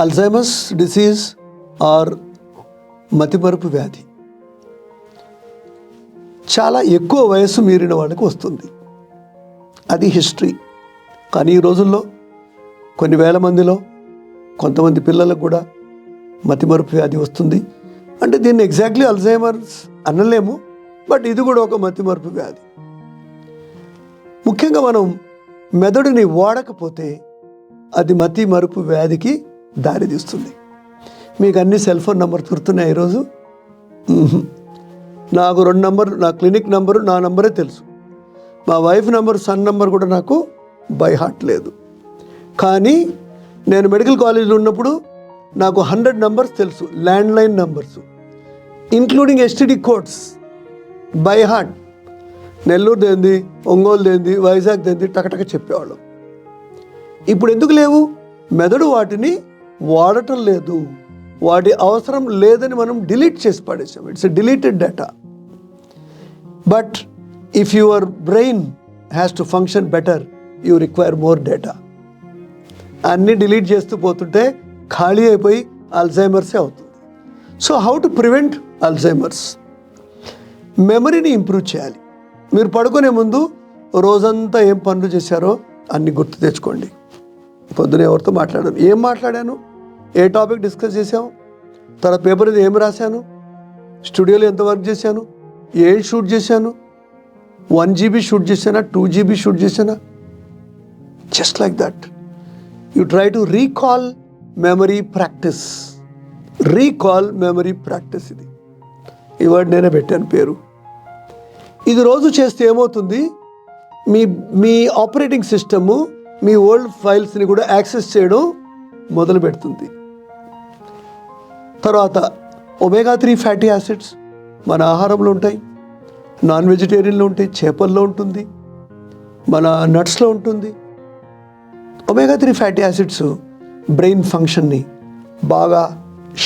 Alzheimer's disease are మతిమరుపు వ్యాధి చాలా ఎక్కువ వయస్సు మీరిన వాళ్ళకి వస్తుంది. అది హిస్టరీ. కానీ ఈ రోజుల్లో కొన్ని వేల మందిలో కొంతమంది పిల్లలకు కూడా మతిమరుపు వ్యాధి వస్తుంది. అంటే దీన్ని ఎగ్జాక్ట్లీ అల్జైమర్స్ అనలేము, బట్ ఇది కూడా ఒక మతిమరుపు వ్యాధి. ముఖ్యంగా మనం మెదడుని వాడకపోతే అది మతిమరుపు వ్యాధికి దారితీస్తుంది. మీకు అన్ని సెల్ ఫోన్ నెంబర్ గుర్తున్నాయి ఈరోజు? నాకు 2 నంబర్లు, నా క్లినిక్ నంబరు, నా నంబరే తెలుసు. మా వైఫ్ నంబర్, సన్ నంబర్ కూడా నాకు బై హార్ట్ లేదు. కానీ నేను మెడికల్ కాలేజీలో ఉన్నప్పుడు నాకు 100 నంబర్స్ తెలుసు, landline numbers, including STD codes by heart. Nellore దేంది, ఒంగోలు దేంది, వైజాగ్ దేంది టకటక చెప్పేవాళ్ళం. ఇప్పుడు ఎందుకు లేవు? మెదడు వాటిని వాడటం లేదు, వాటి అవసరం లేదని మనం డిలీట్ చేసి పడేసాం. It's a deleted data. But if your brain has to function better, you require more data. అన్నీ డిలీట్ చేస్తూ పోతుంటే ఖాళీ అయిపోయి అల్జైమర్సే అవుతుంది. So how to prevent Alzheimer's? మెమరీని ఇంప్రూవ్ చేయాలి. మీరు పడుకునే ముందు రోజంతా ఏం పనులు చేశారో అన్నీ గుర్తు తెచ్చుకోండి. పొద్దున ఎవరితో మాట్లాడాను, ఏం మాట్లాడాను, ఏ టాపిక్ డిస్కస్ చేశాము, తర్వాత పేపర్ మీద ఏం రాశాను, స్టూడియోలో ఎంత వర్క్ చేశాను, ఏం షూట్ చేశాను, 1 GB షూట్ చేశానా, 2 GB షూట్ చేశానా, just like that you try to recall memory practice. Recall memory practice, ఇది ఈ వర్డ్ నేనే పెట్టాను పేరు. ఇది రోజు చేస్తే ఏమవుతుంది, మీ ఆపరేటింగ్ సిస్టము మీ ఓల్డ్ ఫైల్స్ని కూడా యాక్సెస్ చేయడం మొదలు పెడుతుంది. తర్వాత ఒమేగా 3 ఫ్యాటీ యాసిడ్స్ మన ఆహారంలో ఉంటాయి, నాన్ వెజిటేరియన్లో ఉంటాయి, చేపల్లో ఉంటుంది, మన నట్స్లో ఉంటుంది. ఒమేగా 3 ఫ్యాటీ యాసిడ్స్ బ్రెయిన్ ఫంక్షన్ని బాగా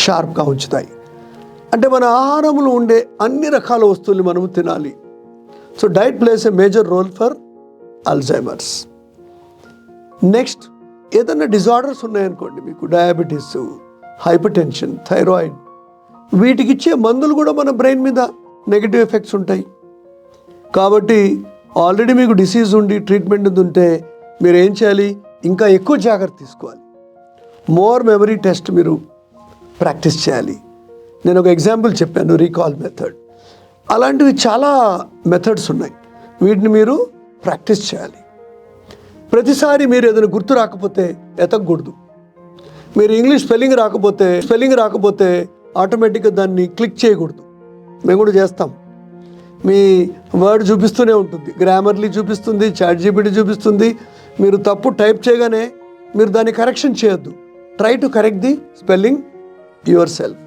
షార్ప్గా ఉంచుతాయి. అంటే మన ఆహారంలో ఉండే అన్ని రకాల వస్తువుల్ని మనము తినాలి. So diet plays a major role for Alzheimer's. Next, ఏదన్నా డిజార్డర్స్ ఉన్నాయనుకోండి, మీకు డయాబెటీస్, హైపర్ టెన్షన్, థైరాయిడ్, వీటికి ఇచ్చే మందులు కూడా మన బ్రెయిన్ మీద నెగిటివ్ ఎఫెక్ట్స్ ఉంటాయి. కాబట్టి ఆల్రెడీ మీకు డిసీజ్ ఉండి ట్రీట్మెంట్ ఉంటే మీరు ఏం చేయాలి, ఇంకా ఎక్కువ జాగ్రత్త తీసుకోవాలి. మోర్ మెమరీ టెస్ట్ మీరు ప్రాక్టీస్ చేయాలి. నేను ఒక ఎగ్జాంపుల్ చెప్పాను, రీకాల్ మెథడ్. అలాంటివి చాలా మెథడ్స్ ఉన్నాయి, వీటిని మీరు ప్రాక్టీస్ చేయాలి. ప్రతిసారి మీరు ఏదైనా గుర్తు రాకపోతే ఎతకూడదు. మీరు ఇంగ్లీష్ స్పెల్లింగ్ రాకపోతే ఆటోమేటిక్గా దాన్ని క్లిక్ చేయకూడదు. మేము కూడా చేస్తాం. మీ వర్డ్ చూపిస్తూనే ఉంటుంది, గ్రామర్లీ చూపిస్తుంది, చాట్ జీపీటీ చూపిస్తుంది. మీరు తప్పు టైప్ చేయగానే మీరు దాన్ని కరెక్షన్ చేయొద్దు. Try to correct the spelling your self.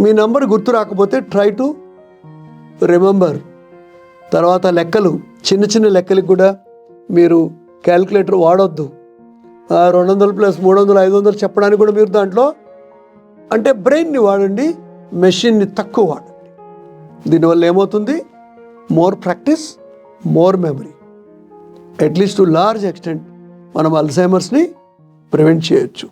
Me number గుర్తు రాకపోతే ట్రై టు రిమెంబర్. తర్వాత లెక్కలు, చిన్న చిన్న లెక్కలకు కూడా మీరు క్యాలిక్యులేటర్ వాడొద్దు. 200 + 300 500 చెప్పడానికి కూడా మీరు దాంట్లో అంటే బ్రెయిన్ని వాడండి, మెషిన్ని తక్కువ వాడండి. దీనివల్ల ఏమవుతుంది, more practice, more memory. At least to large extent మనం అల్జైమర్స్ని ప్రివెంట్ చేయొచ్చు.